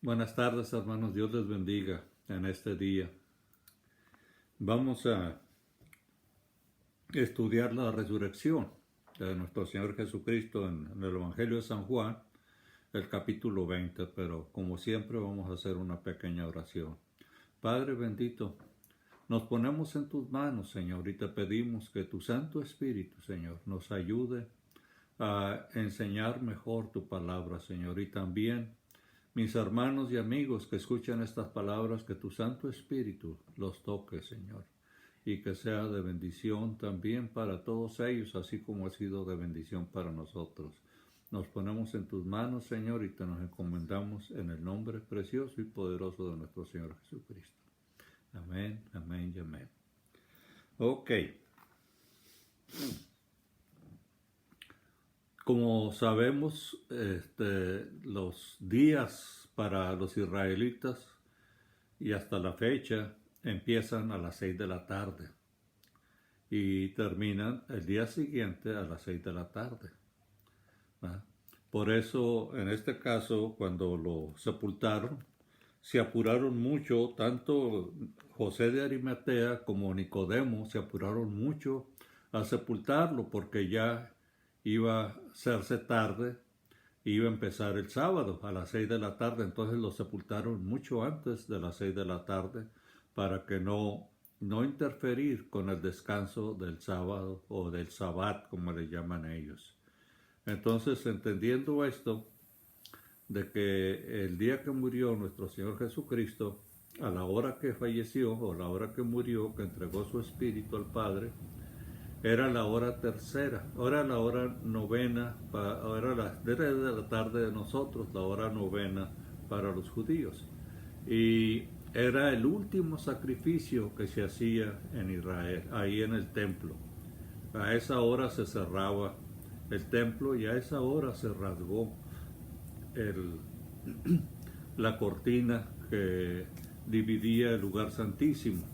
Buenas tardes, hermanos. Dios les bendiga en este día. Vamos a estudiar la resurrección de nuestro Señor Jesucristo en el Evangelio de San Juan, el capítulo 20, pero como siempre vamos a hacer una pequeña oración. Padre bendito, nos ponemos en tus manos, Señor, y te pedimos que tu Santo Espíritu, Señor, nos ayude a enseñar mejor tu palabra, Señor, y también mis hermanos y amigos que escuchan estas palabras, que tu Santo Espíritu los toque, Señor, y que sea de bendición también para todos ellos, así como ha sido de bendición para nosotros. Nos ponemos en tus manos, Señor, y te nos encomendamos en el nombre precioso y poderoso de nuestro Señor Jesucristo. Amén, amén y amén. Ok. Como sabemos, los días para los israelitas y hasta la fecha empiezan a las 6 de la tarde y terminan el día siguiente a las 6 de la tarde. ¿Verdad? Por eso, en este caso, cuando lo sepultaron, se apuraron mucho, tanto José de Arimatea como Nicodemo se apuraron mucho a sepultarlo porque ya iba a hacerse tarde, iba a empezar el sábado a las 6 de la tarde, entonces lo sepultaron mucho antes de las 6 de la tarde para que no interferir con el descanso del sábado o del sabbat, como le llaman ellos. Entonces, entendiendo esto, de que el día que murió nuestro Señor Jesucristo, a la hora que falleció o la hora que murió, que entregó su espíritu al Padre, era la hora tercera, era la hora novena, era las 3 de la tarde de nosotros, la hora novena para los judíos. Y era el último sacrificio que se hacía en Israel, ahí en el templo. A esa hora se cerraba el templo y a esa hora se rasgó el, la cortina que dividía el lugar santísimo.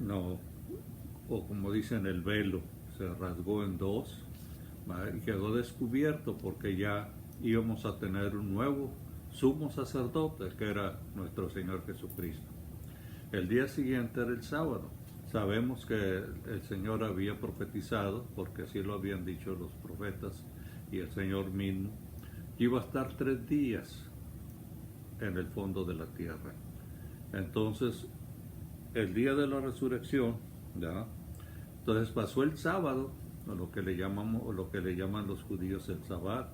No, o como dicen, el velo se rasgó en dos, ¿vale? Y quedó descubierto porque ya íbamos a tener un nuevo sumo sacerdote que era nuestro Señor Jesucristo. El día siguiente era el sábado. Sabemos que el Señor había profetizado, porque así lo habían dicho los profetas y el Señor mismo, que iba a estar 3 días en el fondo de la tierra. Entonces, el día de la resurrección, ¿ya? Entonces pasó el sábado, o lo que le llaman los judíos el sabbat,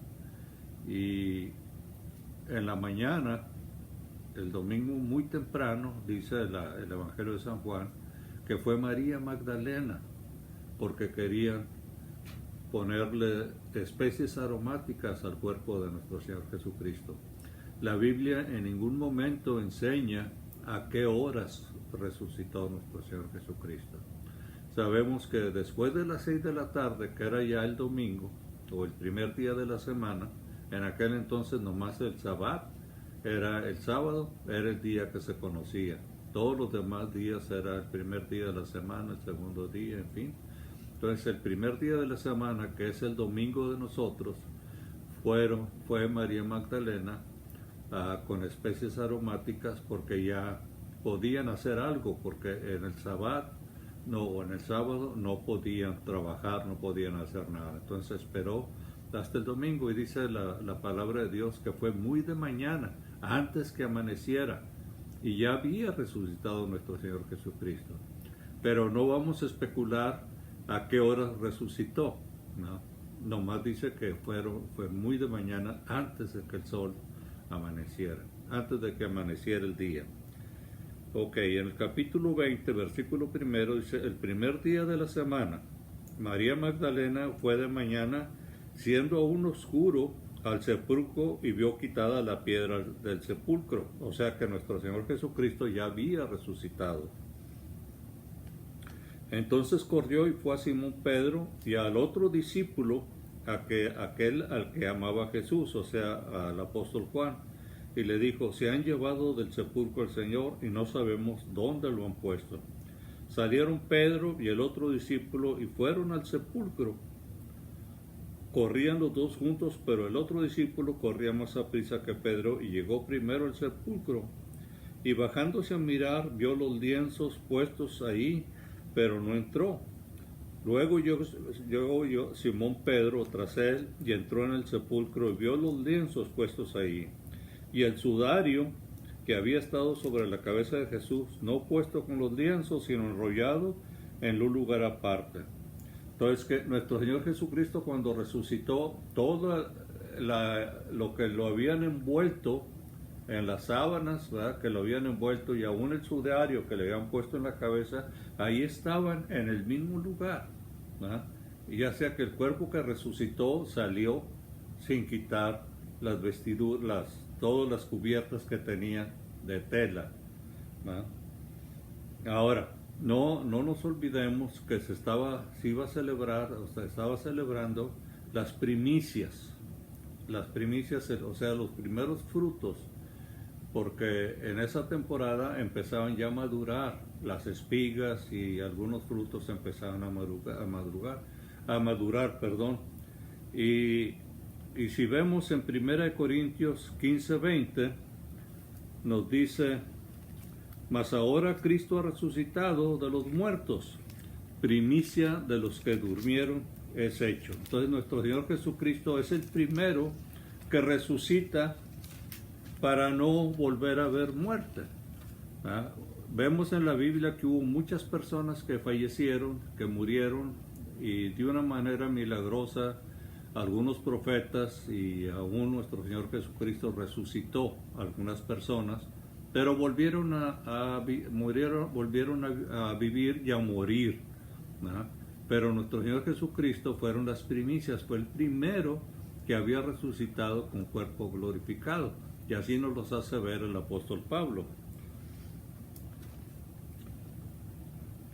y en la mañana, el domingo muy temprano, dice el Evangelio de San Juan, que fue María Magdalena, porque querían ponerle especies aromáticas al cuerpo de nuestro Señor Jesucristo. La Biblia en ningún momento enseña a qué horas resucitó nuestro Señor Jesucristo. Sabemos que después de las 6 de la tarde, que era ya el domingo, o el primer día de la semana, en aquel entonces nomás el sabbat, era el sábado, era el día que se conocía. Todos los demás días era el primer día de la semana, el segundo día, en fin. Entonces el primer día de la semana, que es el domingo de nosotros, fue María Magdalena con especies aromáticas porque ya podían hacer algo, porque en el sabbat o en el sábado no podían trabajar, no podían hacer nada. Entonces esperó hasta el domingo y dice la palabra de Dios que fue muy de mañana, antes que amaneciera, y ya había resucitado nuestro Señor Jesucristo. Pero no vamos a especular a qué hora resucitó, ¿no? Nomás dice que fue muy de mañana, antes de que el sol amaneciera, antes de que amaneciera el día. Ok, en el capítulo 20, versículo primero, dice: el primer día de la semana, María Magdalena fue de mañana, siendo aún oscuro, al sepulcro y vio quitada la piedra del sepulcro. O sea que nuestro Señor Jesucristo ya había resucitado. Entonces corrió y fue a Simón Pedro y al otro discípulo, aquel al que amaba Jesús, o sea, al apóstol Juan, y le dijo: se han llevado del sepulcro al Señor y no sabemos dónde lo han puesto. Salieron Pedro y el otro discípulo y fueron al sepulcro. Corrían los dos juntos, pero el otro discípulo corría más aprisa que Pedro y llegó primero al sepulcro. Y bajándose a mirar, vio los lienzos puestos ahí, pero no entró. Luego llegó Simón Pedro tras él y entró en el sepulcro y vio los lienzos puestos ahí. Y el sudario que había estado sobre la cabeza de Jesús, no puesto con los lienzos, sino enrollado en un lugar aparte. Entonces, que nuestro Señor Jesucristo, cuando resucitó, todo lo que lo habían envuelto en las sábanas, ¿verdad?, que lo habían envuelto, y aún el sudario que le habían puesto en la cabeza, ahí estaban en el mismo lugar, ¿verdad? Y ya sea que el cuerpo que resucitó salió sin quitar las vestiduras, todas las cubiertas que tenía de tela, ¿verdad? Ahora, no nos olvidemos que se iba a celebrar, o sea, estaba celebrando las primicias, o sea, los primeros frutos, porque en esa temporada empezaban ya a madurar las espigas y algunos frutos empezaban a madurar, y si vemos en 1 Corintios 15:20, nos dice: mas ahora Cristo ha resucitado de los muertos, primicia de los que durmieron es hecho. Entonces nuestro Señor Jesucristo es el primero que resucita para no volver a ver muerte. ¿Ah? Vemos en la Biblia que hubo muchas personas que fallecieron, que murieron, y de una manera milagrosa algunos profetas y aún nuestro Señor Jesucristo resucitó a algunas personas, pero volvieron a vivir y a morir, ¿no? Pero nuestro Señor Jesucristo fueron las primicias, fue el primero que había resucitado con cuerpo glorificado, y así nos los hace ver el apóstol Pablo.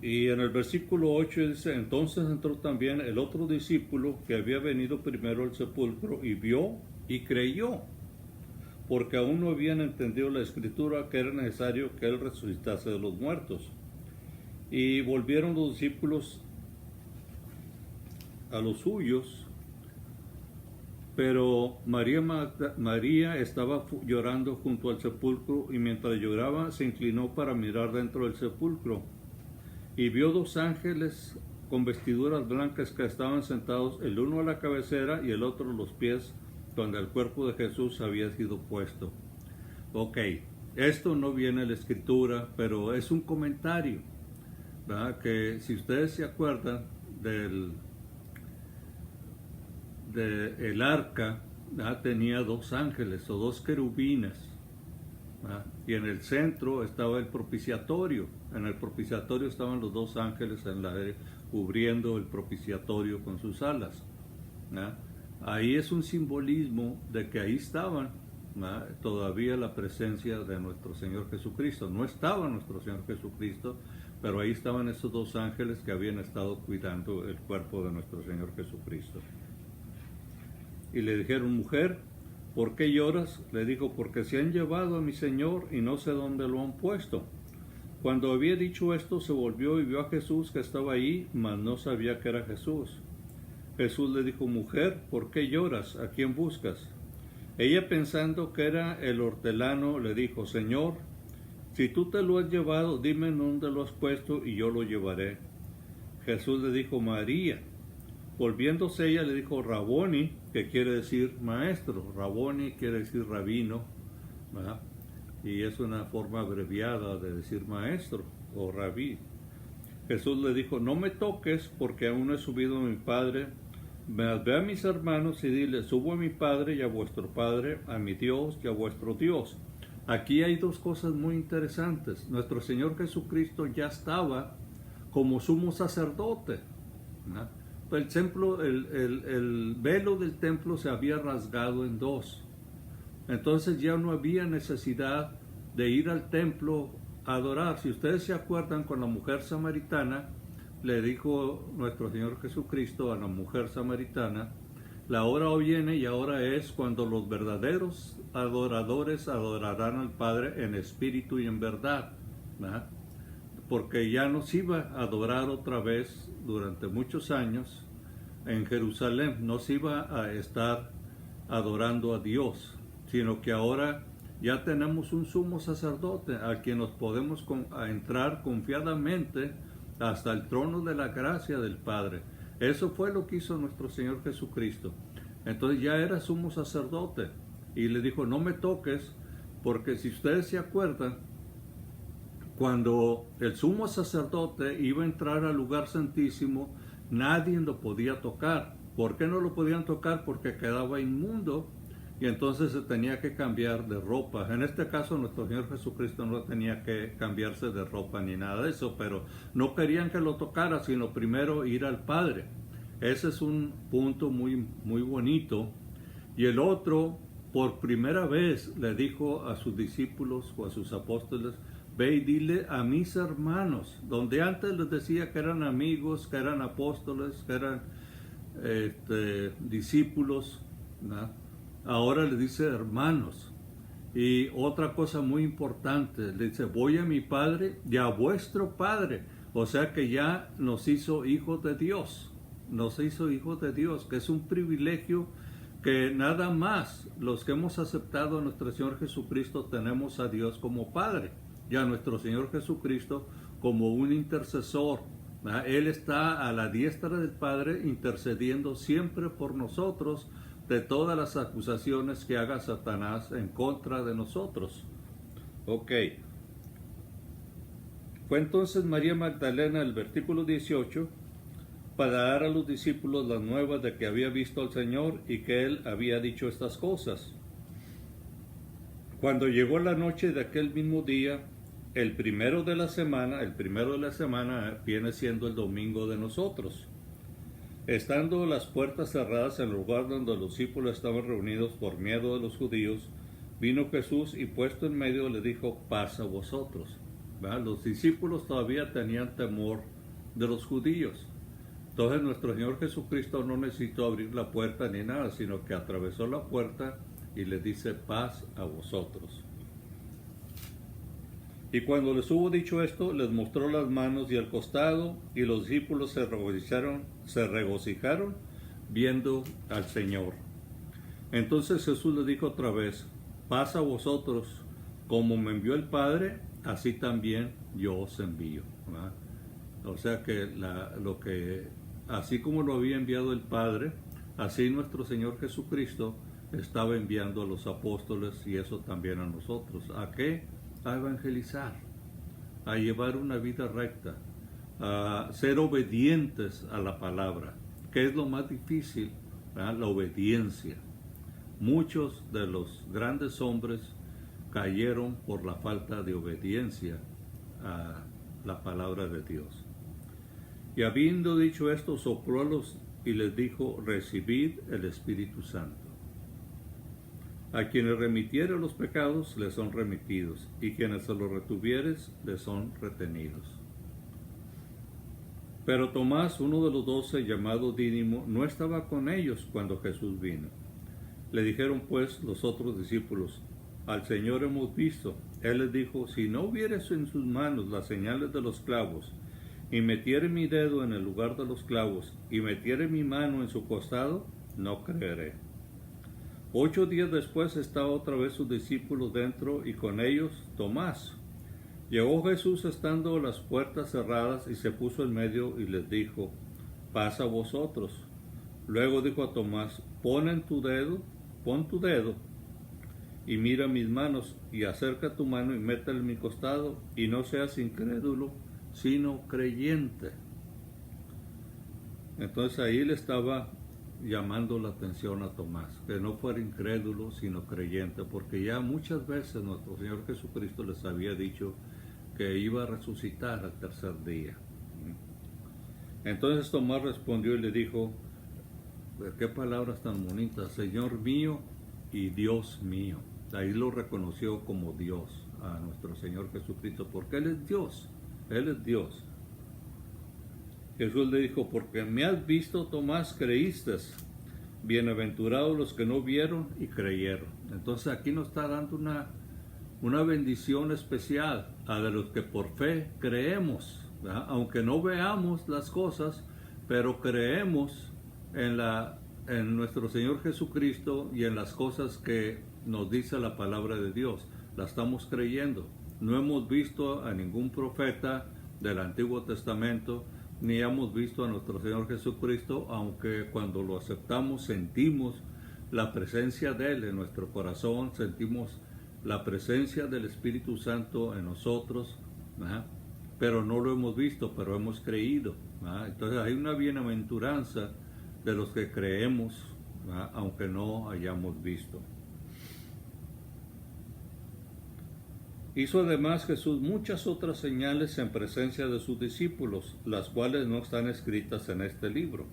Y en el versículo 8 dice: entonces entró también el otro discípulo que había venido primero al sepulcro y vio y creyó, porque aún no habían entendido la escritura que era necesario que él resucitase de los muertos. Y volvieron los discípulos a los suyos, pero María estaba llorando junto al sepulcro, y mientras lloraba se inclinó para mirar dentro del sepulcro, y vio dos ángeles con vestiduras blancas que estaban sentados, el uno a la cabecera y el otro a los pies, donde el cuerpo de Jesús había sido puesto. Ok, esto no viene en la escritura, pero es un comentario, ¿verdad? Que si ustedes se acuerdan del arca, ¿verdad?, tenía dos ángeles o dos querubines, ¿verdad? Y en el centro estaba el propiciatorio. En el propiciatorio estaban los dos ángeles cubriendo el propiciatorio con sus alas, ¿verdad? Ahí es un simbolismo de que ahí estaban, ¿verdad?, todavía la presencia de nuestro Señor Jesucristo. No estaba nuestro Señor Jesucristo, pero ahí estaban esos dos ángeles que habían estado cuidando el cuerpo de nuestro Señor Jesucristo. Y le dijeron: mujer, ¿por qué lloras? Le dijo: porque se han llevado a mi Señor y no sé dónde lo han puesto. Cuando había dicho esto, se volvió y vio a Jesús que estaba ahí, mas no sabía que era Jesús. Jesús le dijo: mujer, ¿por qué lloras? ¿A quién buscas? Ella, pensando que era el hortelano, le dijo: Señor, si tú te lo has llevado, dime dónde lo has puesto y yo lo llevaré. Jesús le dijo: María. Volviéndose ella le dijo: Raboni, que quiere decir maestro. Raboni quiere decir rabino, ¿verdad? Y es una forma abreviada de decir maestro o rabí. Jesús le dijo: no me toques, porque aún no he subido a mi Padre. Ve a mis hermanos y dile: subo a mi Padre y a vuestro Padre, a mi Dios y a vuestro Dios. Aquí hay dos cosas muy interesantes. Nuestro Señor Jesucristo ya estaba como sumo sacerdote, ¿no? El templo, el velo del templo se había rasgado en dos. Entonces ya no había necesidad de ir al templo a adorar. Si ustedes se acuerdan, con la mujer samaritana, le dijo nuestro Señor Jesucristo a la mujer samaritana: la hora viene y ahora es cuando los verdaderos adoradores adorarán al Padre en espíritu y en verdad, ¿verdad? Porque ya nos iba a adorar otra vez durante muchos años, en Jerusalén no se iba a estar adorando a Dios, sino que ahora ya tenemos un sumo sacerdote a quien nos podemos entrar confiadamente hasta el trono de la gracia del Padre. Eso fue lo que hizo nuestro Señor Jesucristo. Entonces ya era sumo sacerdote y le dijo, no me toques, porque si ustedes se acuerdan, cuando el sumo sacerdote iba a entrar al lugar santísimo, nadie lo podía tocar. ¿Por qué no lo podían tocar? Porque quedaba inmundo y entonces se tenía que cambiar de ropa. En este caso nuestro Señor Jesucristo no tenía que cambiarse de ropa ni nada de eso, pero no querían que lo tocara, sino primero ir al Padre. Ese es un punto muy, muy bonito. Y el otro, por primera vez le dijo a sus discípulos o a sus apóstoles, ve y dile a mis hermanos, donde antes les decía que eran amigos, que eran apóstoles, que eran discípulos, ¿no? Ahora le dice hermanos. Y otra cosa muy importante, le dice, voy a mi Padre y a vuestro Padre. O sea que ya nos hizo hijos de Dios, nos hizo hijos de Dios, que es un privilegio que nada más los que hemos aceptado a nuestro Señor Jesucristo tenemos a Dios como Padre y a nuestro Señor Jesucristo como un intercesor. Él está a la diestra del Padre intercediendo siempre por nosotros de todas las acusaciones que haga Satanás en contra de nosotros. Ok. Fue entonces María Magdalena, el versículo 18, para dar a los discípulos las nuevas de que había visto al Señor y que Él había dicho estas cosas. Cuando llegó la noche de aquel mismo día, el primero de la semana viene siendo el domingo de nosotros. Estando las puertas cerradas en el lugar donde los discípulos estaban reunidos por miedo de los judíos, vino Jesús y puesto en medio le dijo, paz a vosotros. ¿Verdad? Los discípulos todavía tenían temor de los judíos. Entonces nuestro Señor Jesucristo no necesitó abrir la puerta ni nada, sino que atravesó la puerta y les dice, paz a vosotros. Y cuando les hubo dicho esto, les mostró las manos y el costado, y los discípulos se regocijaron viendo al Señor. Entonces Jesús les dijo otra vez, paz a vosotros, como me envió el Padre, así también yo os envío. ¿Verdad? O sea que así como lo había enviado el Padre, así nuestro Señor Jesucristo estaba enviando a los apóstoles y eso también a nosotros. ¿A qué? A evangelizar, a llevar una vida recta, a ser obedientes a la palabra, que es lo más difícil, ¿verdad? La obediencia. Muchos de los grandes hombres cayeron por la falta de obediencia a la palabra de Dios. Y habiendo dicho esto, sopló a los y les dijo, recibid el Espíritu Santo. A quienes remitiere los pecados les son remitidos, y quienes se los retuvieres les son retenidos. Pero Tomás, uno de los 12, llamado Dídimo, no estaba con ellos cuando Jesús vino. Le dijeron pues los otros discípulos, al Señor hemos visto. Él les dijo, si no hubieres en sus manos las señales de los clavos, y metiere mi dedo en el lugar de los clavos, y metiere mi mano en su costado, no creeré. 8 días después estaba otra vez sus discípulos dentro y con ellos Tomás. Llegó Jesús estando las puertas cerradas y se puso en medio y les dijo, paz a vosotros. Luego dijo a Tomás, pon tu dedo y mira mis manos y acerca tu mano y métela en mi costado y no seas incrédulo, sino creyente. Entonces ahí le estaba llamando la atención a Tomás, que no fuera incrédulo sino creyente, porque ya muchas veces nuestro Señor Jesucristo les había dicho que iba a resucitar al tercer día. Entonces Tomás respondió y le dijo, qué palabras tan bonitas, Señor mío y Dios mío. Ahí lo reconoció como Dios a nuestro Señor Jesucristo, porque Él es Dios, Él es Dios. Jesús le dijo, porque me has visto, Tomás, creíste. Bienaventurados los que no vieron y creyeron. Entonces aquí nos está dando una bendición especial a de los que por fe creemos, ¿verdad? Aunque no veamos las cosas, pero creemos en nuestro Señor Jesucristo y en las cosas que nos dice la palabra de Dios. La estamos creyendo. No hemos visto a ningún profeta del Antiguo Testamento, ni hemos visto a nuestro Señor Jesucristo, aunque cuando lo aceptamos sentimos la presencia de Él en nuestro corazón, sentimos la presencia del Espíritu Santo en nosotros, ¿verdad? Pero no lo hemos visto, pero hemos creído, ¿verdad? Entonces hay una bienaventuranza de los que creemos, ¿verdad? Aunque no hayamos visto. Hizo además Jesús muchas otras señales en presencia de sus discípulos, las cuales no están escritas en este libro.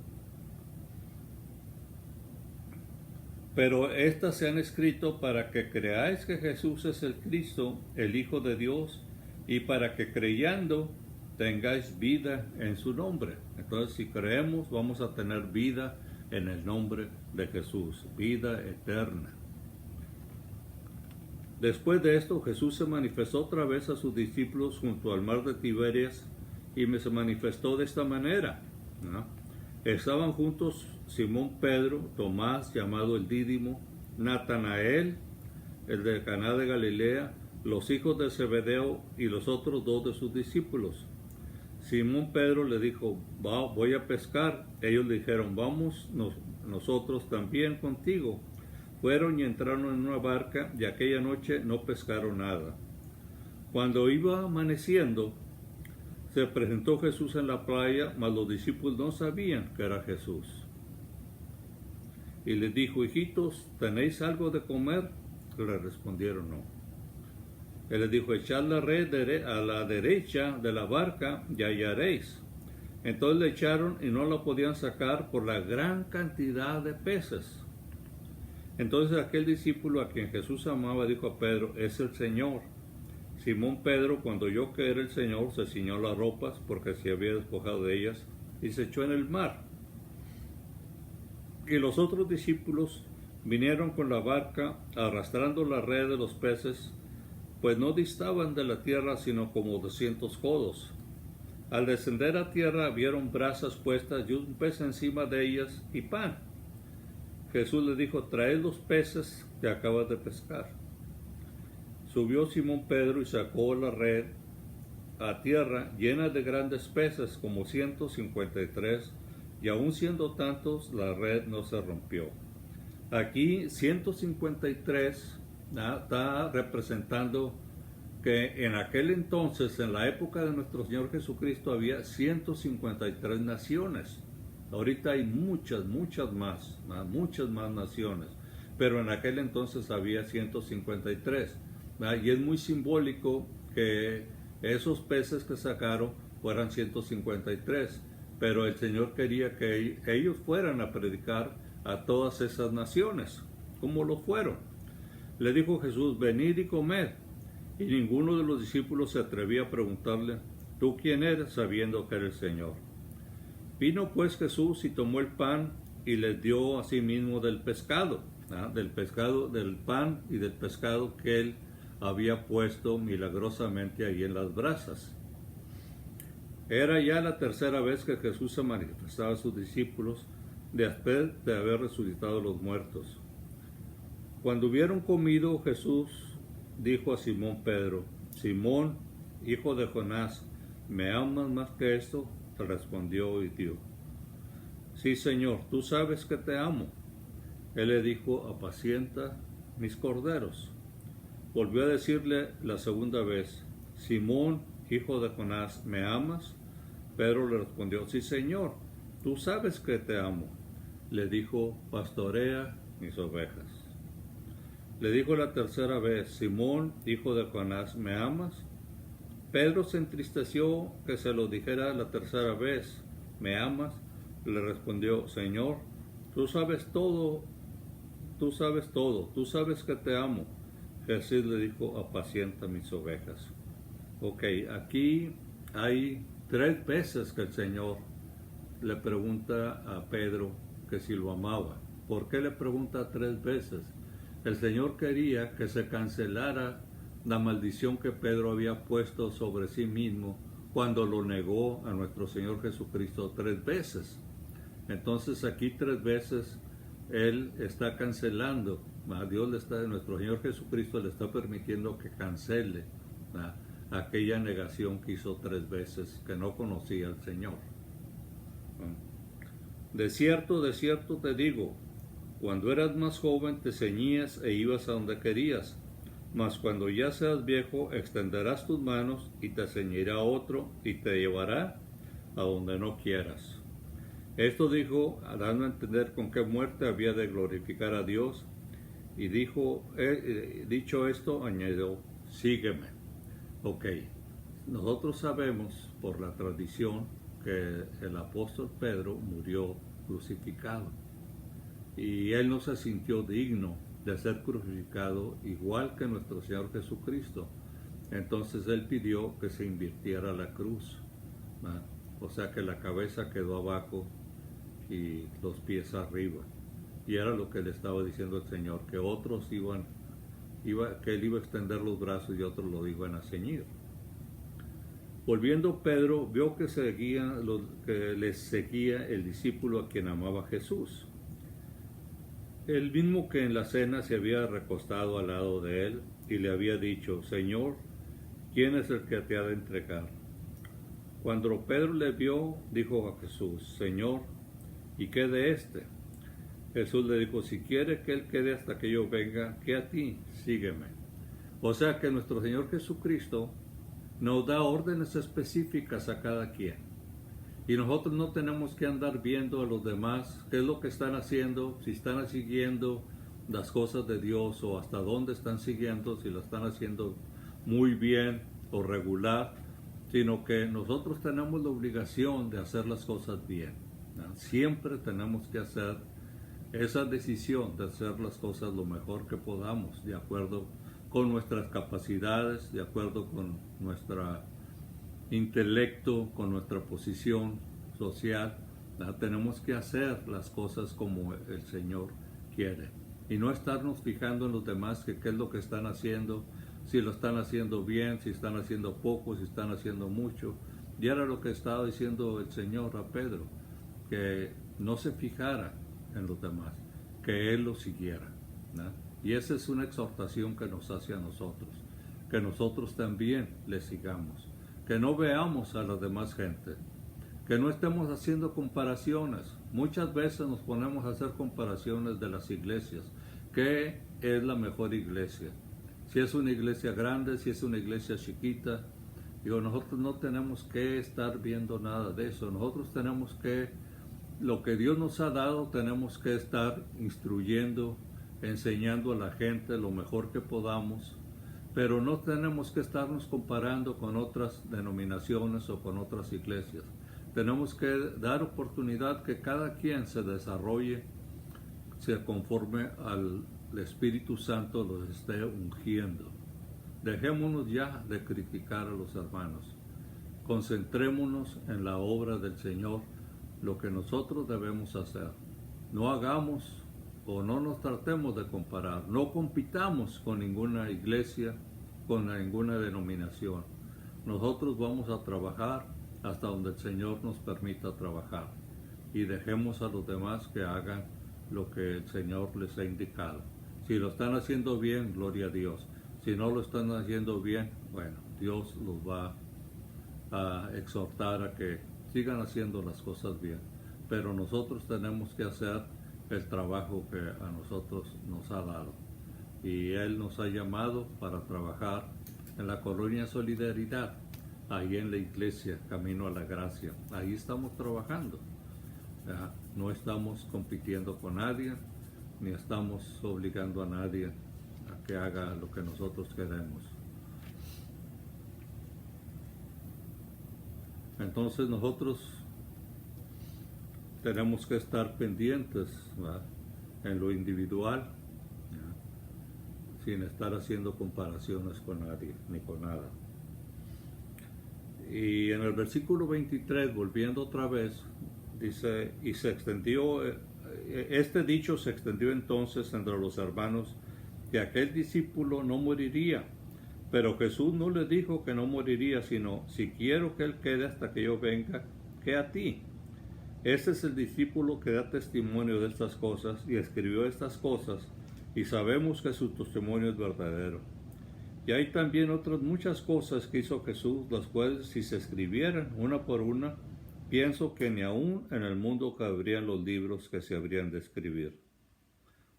Pero estas se han escrito para que creáis que Jesús es el Cristo, el Hijo de Dios, y para que creyendo tengáis vida en su nombre. Entonces, si creemos, vamos a tener vida en el nombre de Jesús, vida eterna. Después de esto, Jesús se manifestó otra vez a sus discípulos junto al mar de Tiberias y se manifestó de esta manera, ¿no? Estaban juntos Simón Pedro, Tomás, llamado el Dídimo, Natanael, el de Caná de Galilea, los hijos de Zebedeo y los otros dos de sus discípulos. Simón Pedro le dijo, voy a pescar. Ellos le dijeron, vamos nosotros también contigo. Fueron y entraron en una barca y aquella noche no pescaron nada. Cuando iba amaneciendo, se presentó Jesús en la playa, mas los discípulos no sabían que era Jesús. Y les dijo, hijitos, ¿tenéis algo de comer? Le respondieron no. Él les dijo, echad la red a la derecha de la barca y hallaréis. Entonces le echaron y no la podían sacar por la gran cantidad de peces. Entonces aquel discípulo a quien Jesús amaba dijo a Pedro, es el Señor. Simón Pedro, cuando oyó que era el Señor, se ciñó las ropas porque se había despojado de ellas y se echó en el mar. Y los otros discípulos vinieron con la barca arrastrando la red de los peces, pues no distaban de la tierra sino como 200 codos. Al descender a tierra vieron brasas puestas y un pez encima de ellas y pan. Jesús les dijo, traed los peces que acabas de pescar. Subió Simón Pedro y sacó la red a tierra llena de grandes peces, como 153, y aun siendo tantos, la red no se rompió. Aquí 153 está representando que en aquel entonces, en la época de nuestro Señor Jesucristo, había 153 naciones. Ahorita hay muchas más naciones, pero en aquel entonces había 153. Y es muy simbólico que esos peces que sacaron fueran 153, pero el Señor quería que ellos fueran a predicar a todas esas naciones, como lo fueron. Le dijo Jesús, venid y comed, y ninguno de los discípulos se atrevía a preguntarle, ¿tú quién eres?, sabiendo que era el Señor. Vino pues Jesús y tomó el pan y les dio a sí mismo del pan y del pescado que él había puesto milagrosamente ahí en las brasas. Era ya la tercera vez que Jesús se manifestaba a sus discípulos después de haber resucitado a los muertos. Cuando hubieron comido, Jesús dijo a Simón Pedro, Simón, hijo de Jonás, ¿me amas más que esto? Le respondió y dijo, sí, Señor, tú sabes que te amo. Él le dijo, apacienta mis corderos. Volvió a decirle la segunda vez, Simón, hijo de Jonás, ¿me amas? Pedro le respondió, sí, Señor, tú sabes que te amo. Le dijo, pastorea mis ovejas. Le dijo la tercera vez, Simón, hijo de Jonás, ¿me amas? Pedro se entristeció que se lo dijera la tercera vez, ¿me amas? Le respondió, Señor, tú sabes todo, tú sabes que te amo. Jesús le dijo, apacienta mis ovejas. Ok, aquí hay 3 veces que el Señor le pregunta a Pedro que si lo amaba. ¿Por qué le pregunta 3 veces? El Señor quería que se cancelara la maldición que Pedro había puesto sobre sí mismo cuando lo negó a nuestro Señor Jesucristo 3 veces. Entonces aquí 3 veces Él está cancelando, Dios le está, nuestro Señor Jesucristo le está permitiendo que cancele aquella negación que hizo 3 veces, que no conocía al Señor. De cierto te digo, cuando eras más joven te ceñías e ibas a donde querías, mas cuando ya seas viejo extenderás tus manos y te ceñirá otro y te llevará a donde no quieras. Esto dijo, dando a entender con qué muerte había de glorificar a Dios, y dicho esto, añadió, sígueme. Ok, nosotros sabemos por la tradición que el apóstol Pedro murió crucificado, y él no se sintió digno de ser crucificado igual que nuestro Señor Jesucristo. Entonces él pidió que se invirtiera la cruz, o sea que la cabeza quedó abajo y los pies arriba. Y era lo que le estaba diciendo el Señor, que otros que él iba a extender los brazos y otros lo iban a ceñir. Volviendo Pedro, vio que les seguía el discípulo a quien amaba Jesús, el mismo que en la cena se había recostado al lado de él y le había dicho, Señor, ¿quién es el que te ha de entregar? Cuando Pedro le vio, dijo a Jesús, Señor, ¿y qué de este? Jesús le dijo, si quiere que él quede hasta que yo venga, ¿qué a ti? Sígueme. O sea que nuestro Señor Jesucristo nos da órdenes específicas a cada quien. Y nosotros no tenemos que andar viendo a los demás qué es lo que están haciendo, si están siguiendo las cosas de Dios o hasta dónde están siguiendo, si lo están haciendo muy bien o regular, sino que nosotros tenemos la obligación de hacer las cosas bien, ¿no? Siempre tenemos que hacer esa decisión de hacer las cosas lo mejor que podamos, de acuerdo con nuestras capacidades, de acuerdo con nuestro intelecto, con nuestra posición social. Tenemos que hacer las cosas como el Señor quiere y no estarnos fijando en los demás que qué es lo que están haciendo, si lo están haciendo bien, si están haciendo poco, si están haciendo mucho. Y era lo que estaba diciendo el Señor a Pedro, que no se fijara en los demás, que Él lo siguiera, ¿no? Y esa es una exhortación que nos hace a nosotros, que nosotros también le sigamos, que no veamos a la demás gente, que no estemos haciendo comparaciones. Muchas veces nos ponemos a hacer comparaciones de las iglesias. ¿Qué es la mejor iglesia? Si es una iglesia grande, si es una iglesia chiquita. Digo, nosotros no tenemos que estar viendo nada de eso. Nosotros tenemos que, lo que Dios nos ha dado, tenemos que estar instruyendo, enseñando a la gente lo mejor que podamos, pero no tenemos que estarnos comparando con otras denominaciones o con otras iglesias. Tenemos que dar oportunidad que cada quien se desarrolle, se conforme al Espíritu Santo los esté ungiendo. Dejémonos ya de criticar a los hermanos. Concentrémonos en la obra del Señor, lo que nosotros debemos hacer. No hagamos o no nos tratemos de comparar, no compitamos con ninguna iglesia, con ninguna denominación. Nosotros vamos a trabajar hasta donde el Señor nos permita trabajar y dejemos a los demás que hagan lo que el Señor les ha indicado. Si lo están haciendo bien, gloria a Dios. Si no lo están haciendo bien, bueno, Dios los va a exhortar a que sigan haciendo las cosas bien. Pero nosotros tenemos que hacer el trabajo que a nosotros nos ha dado. Y Él nos ha llamado para trabajar en la colonia Solidaridad, ahí en la iglesia Camino a la Gracia. Ahí estamos trabajando. No estamos compitiendo con nadie, ni estamos obligando a nadie a que haga lo que nosotros queremos. Entonces nosotros tenemos que estar pendientes, ¿verdad?, en lo individual, ¿verdad?, sin estar haciendo comparaciones con nadie ni con nada. Y en el versículo 23, volviendo otra vez, dice, y se extendió, este dicho se extendió entonces entre los hermanos, que aquel discípulo no moriría. Pero Jesús no le dijo que no moriría, sino, si quiero que él quede hasta que yo venga, ¿qué a ti? Este es el discípulo que da testimonio de estas cosas y escribió estas cosas, y sabemos que su testimonio es verdadero. Y hay también otras muchas cosas que hizo Jesús, las cuales si se escribieran una por una, pienso que ni aún en el mundo cabrían los libros que se habrían de escribir.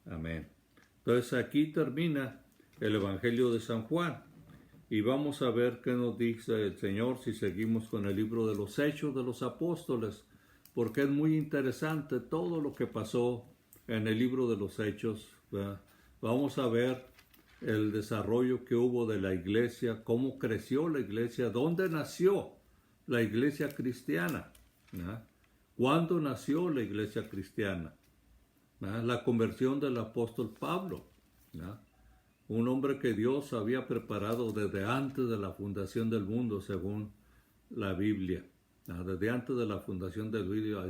Amén. Entonces aquí termina el Evangelio de San Juan. Y vamos a ver qué nos dice el Señor si seguimos con el libro de los Hechos de los Apóstoles, porque es muy interesante todo lo que pasó en el libro de los Hechos, ¿verdad? Vamos a ver el desarrollo que hubo de la iglesia, cómo creció la iglesia, dónde nació la iglesia cristiana, ¿verdad? ¿Cuándo nació la iglesia cristiana? ¿Verdad? La conversión del apóstol Pablo, ¿verdad? Un hombre que Dios había preparado desde antes de la fundación del mundo, según la Biblia. Desde antes de la fundación del mundo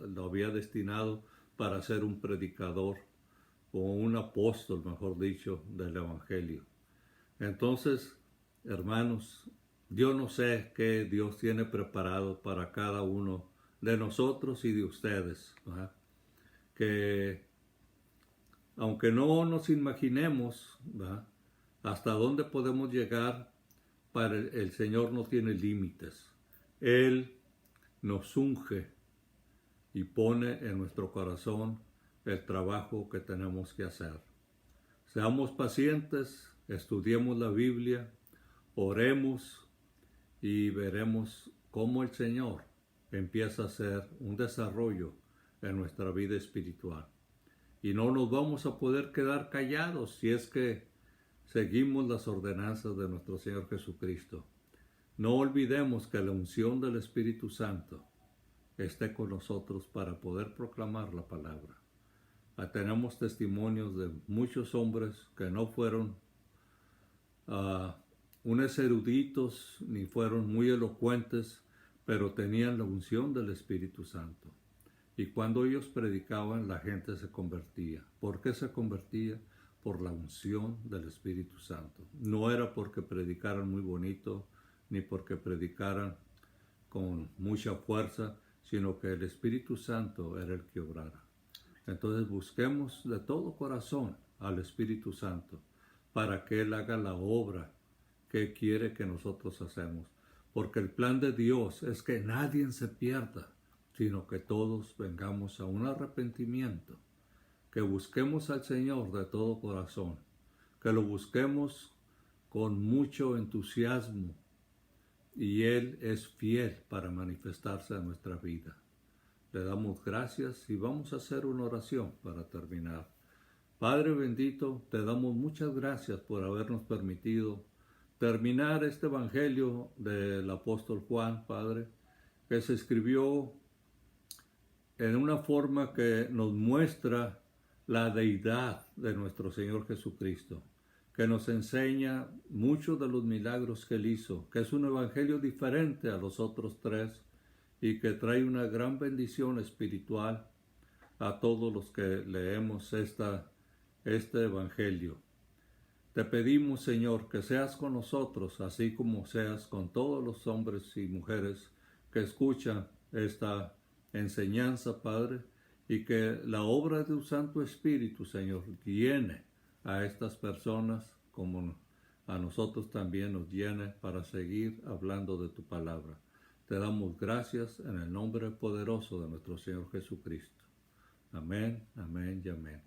lo había destinado para ser un predicador o un apóstol, mejor dicho, del Evangelio. Entonces, hermanos, yo no sé qué Dios tiene preparado para cada uno de nosotros y de ustedes, ¿verdad? Que aunque no nos imaginemos, ¿verdad?, hasta dónde podemos llegar, para el Señor no tiene límites. Él nos unge y pone en nuestro corazón el trabajo que tenemos que hacer. Seamos pacientes, estudiemos la Biblia, oremos y veremos cómo el Señor empieza a hacer un desarrollo en nuestra vida espiritual. Y no nos vamos a poder quedar callados si es que seguimos las ordenanzas de nuestro Señor Jesucristo. No olvidemos que la unción del Espíritu Santo esté con nosotros para poder proclamar la palabra. Tenemos testimonios de muchos hombres que no fueron unos eruditos ni fueron muy elocuentes, pero tenían la unción del Espíritu Santo. Y cuando ellos predicaban, la gente se convertía. ¿Por qué se convertía? Por la unción del Espíritu Santo. No era porque predicaran muy bonito, ni porque predicaran con mucha fuerza, sino que el Espíritu Santo era el que obrara. Entonces busquemos de todo corazón al Espíritu Santo para que Él haga la obra que quiere que nosotros hacemos. Porque el plan de Dios es que nadie se pierda, sino que todos vengamos a un arrepentimiento, que busquemos al Señor de todo corazón, que lo busquemos con mucho entusiasmo, y Él es fiel para manifestarse en nuestra vida. Le damos gracias y vamos a hacer una oración para terminar. Padre bendito, te damos muchas gracias por habernos permitido terminar este Evangelio del apóstol Juan, Padre, que se escribió en una forma que nos muestra la deidad de nuestro Señor Jesucristo, que nos enseña muchos de los milagros que Él hizo, que es un evangelio diferente a los otros tres y que trae una gran bendición espiritual a todos los que leemos este evangelio. Te pedimos, Señor, que seas con nosotros, así como seas con todos los hombres y mujeres que escuchan esta enseñanza, Padre, y que la obra de tu Santo Espíritu, Señor, llene a estas personas como a nosotros también nos llene para seguir hablando de tu palabra. Te damos gracias en el nombre poderoso de nuestro Señor Jesucristo. Amén, amén y amén.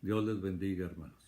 Dios les bendiga, hermanos.